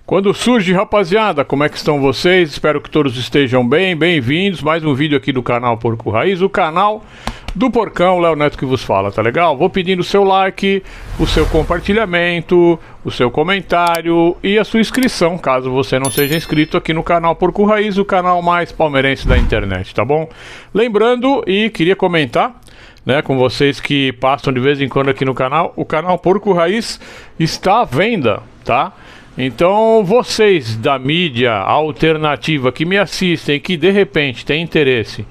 Quando surge, rapaziada, como é que estão vocês? Espero que todos estejam bem, bem-vindos. Mais um vídeo aqui do canal Porco Raiz, o canal do Porcão, Léo Neto que vos fala, tá legal? Vou pedindo o seu like, o seu compartilhamento, o seu comentário e a sua inscrição, caso você não seja inscrito aqui no canal Porco Raiz, o canal mais palmeirense da internet, tá bom? Lembrando, e queria comentar, né, com vocês que passam de vez em quando aqui no canal, o canal Porco Raiz está à venda, tá? Então, vocês da mídia alternativa que me assistem, que de repente têm interesse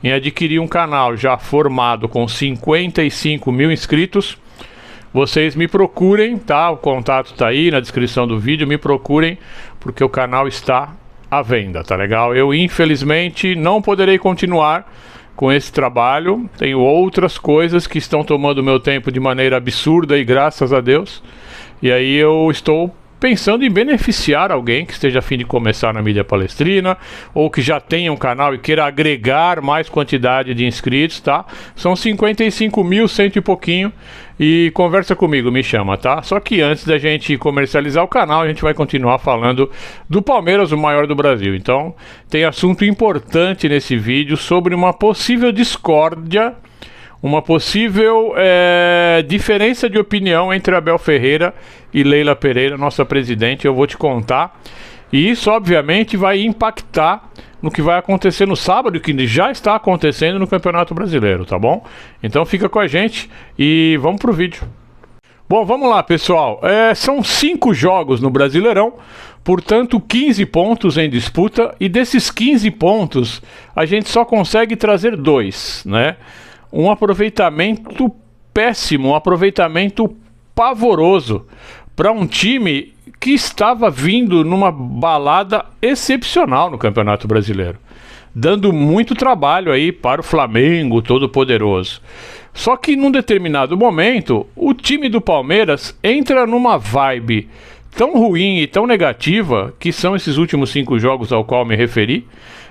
em adquirir um canal já formado com 55 mil inscritos, vocês me procurem, tá? O contato tá aí na descrição do vídeo, me procurem, porque o canal está à venda, tá legal? Eu, infelizmente, não poderei continuar com esse trabalho, tenho outras coisas que estão tomando meu tempo de maneira absurda e graças a Deus, e aí eu estou pensando em beneficiar alguém que esteja a fim de começar na mídia palestrina ou que já tenha um canal e queira agregar mais quantidade de inscritos, tá? São 55 mil, cento e pouquinho, e conversa comigo, me chama, tá? Só que antes da gente comercializar o canal, a gente vai continuar falando do Palmeiras, o maior do Brasil. Então, tem assunto importante nesse vídeo sobre uma possível discórdia, uma possível diferença de opinião entre Abel Ferreira e Leila Pereira, nossa presidente. Eu vou te contar. E isso, obviamente, vai impactar no que vai acontecer no sábado, que já está acontecendo no Campeonato Brasileiro, tá bom? Então fica com a gente e vamos pro vídeo. Bom, vamos lá, pessoal. São 5 jogos no Brasileirão, portanto 15 pontos em disputa. E desses 15 pontos, a gente só consegue trazer 2, né? Um aproveitamento péssimo, um aproveitamento pavoroso para um time que estava vindo numa balada excepcional no Campeonato Brasileiro, dando muito trabalho aí para o Flamengo Todo-Poderoso. Só que num determinado momento, o time do Palmeiras entra numa vibe tão ruim e tão negativa, que são esses últimos 5 jogos ao qual me referi,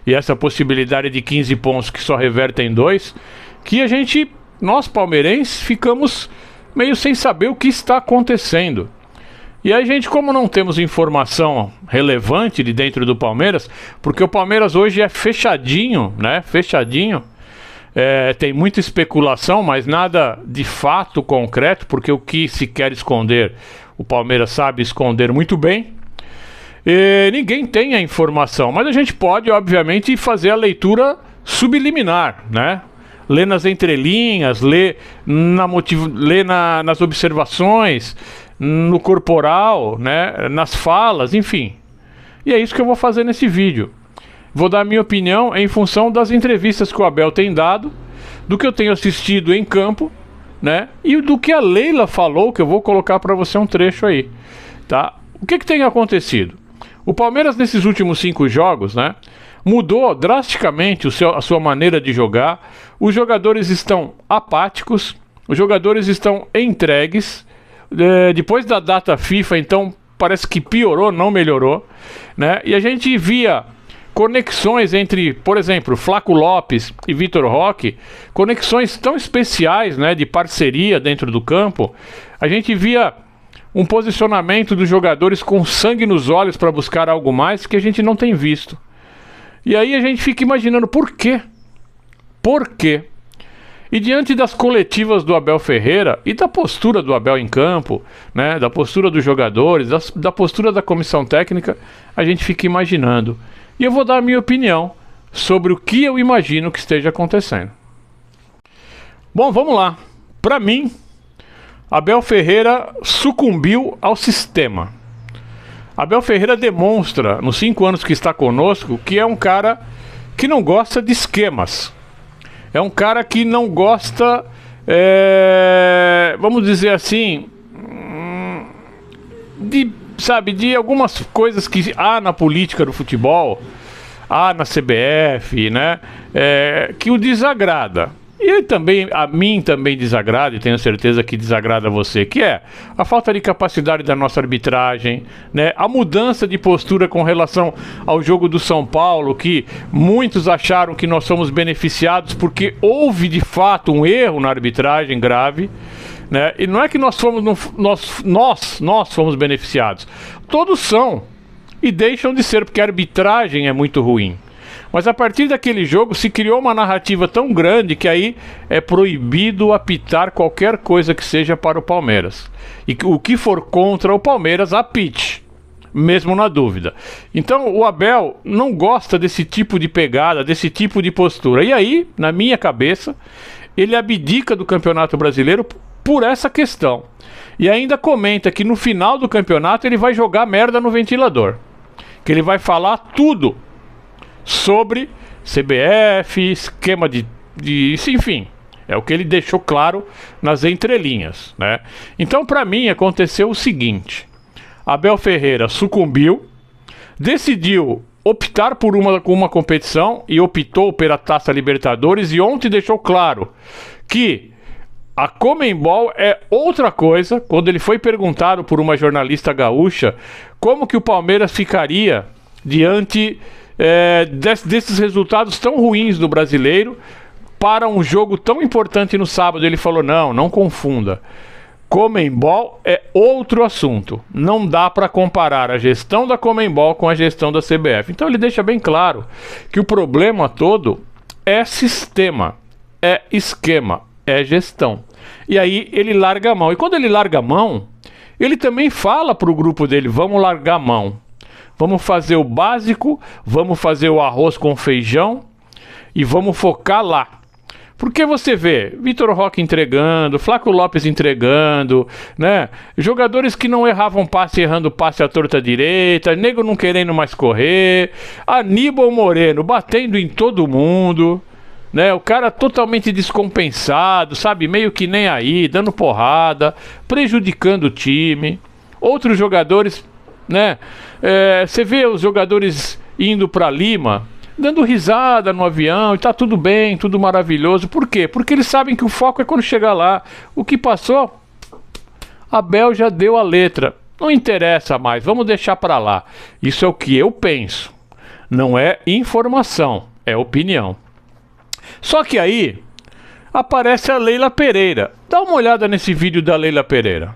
e essa possibilidade de 15 pontos que só revertem 2, que nós palmeirenses, ficamos meio sem saber o que está acontecendo. E a gente, como não temos informação relevante de dentro do Palmeiras, porque o Palmeiras hoje é fechadinho, né? Fechadinho. Tem muita especulação, mas nada de fato concreto, porque o que se quer esconder, o Palmeiras sabe esconder muito bem. Ninguém tem a informação, mas a gente pode, obviamente, fazer a leitura subliminar, né? Ler nas entrelinhas, ler nas observações, no corporal, né? Nas falas, enfim. E é isso que eu vou fazer nesse vídeo. Vou dar a minha opinião em função das entrevistas que o Abel tem dado, do que eu tenho assistido em campo, né? E do que a Leila falou, que eu vou colocar para você um trecho aí, tá? O que tem acontecido? O Palmeiras nesses últimos 5 jogos, né, mudou drasticamente a sua maneira de jogar. Os jogadores estão apáticos, os jogadores estão entregues. Depois da data FIFA, então, parece que piorou, não melhorou, né? E a gente via conexões entre, por exemplo, Flaco Lopes e Vitor Roque, conexões tão especiais, né, de parceria dentro do campo. A gente via um posicionamento dos jogadores com sangue nos olhos para buscar algo mais que a gente não tem visto. E aí a gente fica imaginando por quê? Por quê? E diante das coletivas do Abel Ferreira e da postura do Abel em campo, né, da postura dos jogadores, da postura da comissão técnica, a gente fica imaginando. E eu vou dar a minha opinião sobre o que eu imagino que esteja acontecendo. Bom, vamos lá. Para mim, Abel Ferreira sucumbiu ao sistema. Abel Ferreira demonstra, nos 5 anos que está conosco, que é um cara que não gosta de esquemas. É um cara que não gosta, vamos dizer assim, de algumas coisas que há na política do futebol, há na CBF, né, que o desagrada. E também, a mim também desagrada, e tenho certeza que desagrada a você, que é a falta de capacidade da nossa arbitragem, né? A mudança de postura com relação ao jogo do São Paulo, que muitos acharam que nós somos beneficiados porque houve de fato um erro na arbitragem grave, né? E não é que nós fomos beneficiados, todos são. e deixam de ser, porque a arbitragem é muito ruim. Mas a partir daquele jogo se criou uma narrativa tão grande que aí é proibido apitar qualquer coisa que seja para o Palmeiras. E o que for contra o Palmeiras, apite, mesmo na dúvida. Então o Abel não gosta desse tipo de pegada, desse tipo de postura. E aí, na minha cabeça, ele abdica do Campeonato Brasileiro por essa questão. E ainda comenta que no final do campeonato ele vai jogar merda no ventilador. Que ele vai falar tudo sobre CBF, esquema de enfim, é o que ele deixou claro nas entrelinhas, né? Então, para mim, aconteceu o seguinte: Abel Ferreira sucumbiu, decidiu optar por uma competição e optou pela Taça Libertadores, e ontem deixou claro que a Conmebol é outra coisa. Quando ele foi perguntado por uma jornalista gaúcha como que o Palmeiras ficaria diante desses resultados tão ruins do Brasileiro para um jogo tão importante no sábado, ele falou: não confunda. Conmebol é outro assunto. Não dá para comparar a gestão da Conmebol com a gestão da CBF. Então ele deixa bem claro que o problema todo é sistema, é esquema, é gestão. E aí ele larga a mão. E quando ele larga a mão, ele também fala para o grupo dele: vamos largar a mão. Vamos fazer o básico, vamos fazer o arroz com feijão e vamos focar lá. Porque você vê Vitor Roque entregando, Flávio Lopes entregando, né? Jogadores que não erravam passe, errando passe à torta direita, nego não querendo mais correr, Aníbal Moreno batendo em todo mundo, né? O cara totalmente descompensado, sabe? Meio que nem aí, dando porrada, prejudicando o time. Outros jogadores, né? Você vê os jogadores indo para Lima, dando risada no avião, e tá tudo bem, tudo maravilhoso. Por quê? Porque eles sabem que o foco é quando chegar lá. O que passou, Abel já deu a letra. Não interessa mais, vamos deixar para lá. Isso é o que eu penso. Não é informação, é opinião. Só que aí aparece a Leila Pereira. Dá uma olhada nesse vídeo da Leila Pereira.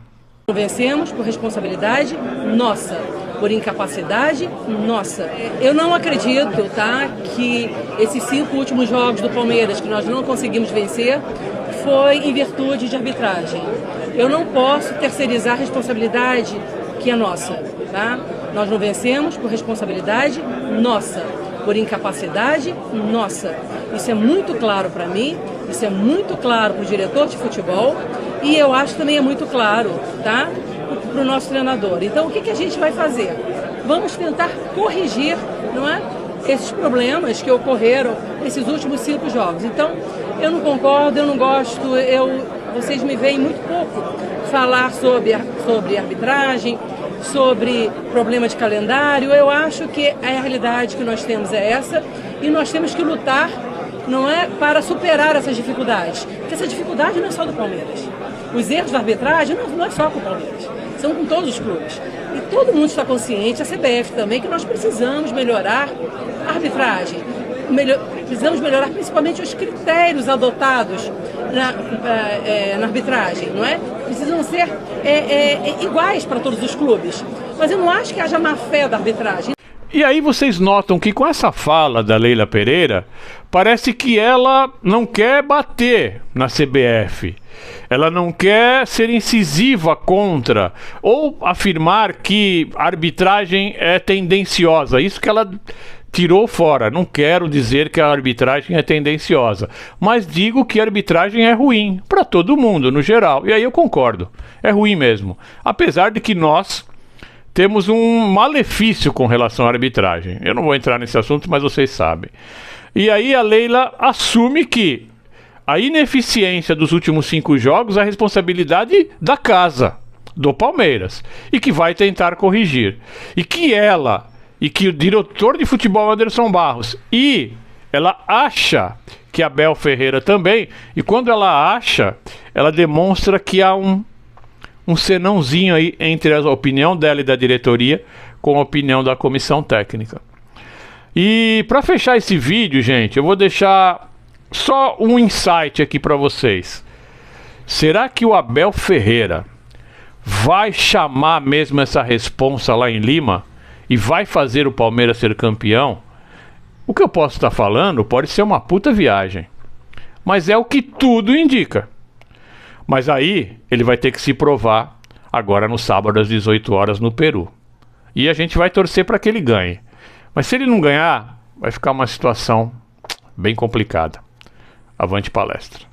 Vencemos por responsabilidade nossa, por incapacidade nossa. Eu não acredito, tá, que esses 5 últimos jogos do Palmeiras que nós não conseguimos vencer foi em virtude de arbitragem. Eu não posso terceirizar a responsabilidade que é nossa, tá? Nós não vencemos por responsabilidade nossa, por incapacidade nossa. Isso é muito claro para mim, isso é muito claro para o diretor de futebol e eu acho que também é muito claro, tá, para o nosso treinador. Então, o que a gente vai fazer? Vamos tentar corrigir, não é, esses problemas que ocorreram nesses últimos 5 jogos. Então, eu não concordo, eu não gosto, vocês me veem muito pouco falar sobre arbitragem, sobre problema de calendário. Eu acho que a realidade que nós temos é essa e nós temos que lutar, não é, para superar essas dificuldades. Porque essa dificuldade não é só do Palmeiras. Os erros da arbitragem não é só com o Palmeiras, são com todos os clubes. E todo mundo está consciente, a CBF também, que nós precisamos melhorar a arbitragem. Precisamos melhorar principalmente os critérios adotados na arbitragem, não é? Precisam ser iguais para todos os clubes. Mas eu não acho que haja má fé da arbitragem. E aí vocês notam que com essa fala da Leila Pereira, parece que ela não quer bater na CBF. Ela não quer ser incisiva contra, ou afirmar que a arbitragem é tendenciosa. Isso que ela tirou fora. Não quero dizer que a arbitragem é tendenciosa, mas digo que a arbitragem é ruim para todo mundo, no geral. E aí eu concordo, é ruim mesmo. Apesar de que nós temos um malefício com relação à arbitragem. Eu não vou entrar nesse assunto, mas vocês sabem. E aí a Leila assume que a ineficiência dos últimos 5 jogos é a responsabilidade da casa, do Palmeiras, e que vai tentar corrigir. E que ela, e que o diretor de futebol Anderson Barros, e ela acha que Abel Ferreira também, e quando ela acha, ela demonstra que há um senãozinho aí entre a opinião dela e da diretoria com a opinião da comissão técnica. E para fechar esse vídeo, gente, eu vou deixar só um insight aqui para vocês. Será que o Abel Ferreira vai chamar mesmo essa responsa lá em Lima e vai fazer o Palmeiras ser campeão, o que eu posso estar falando pode ser uma puta viagem, mas é o que tudo indica. Mas aí ele vai ter que se provar agora no sábado às 18 horas no Peru. E a gente vai torcer para que ele ganhe. Mas se ele não ganhar, vai ficar uma situação bem complicada. Avante palestra.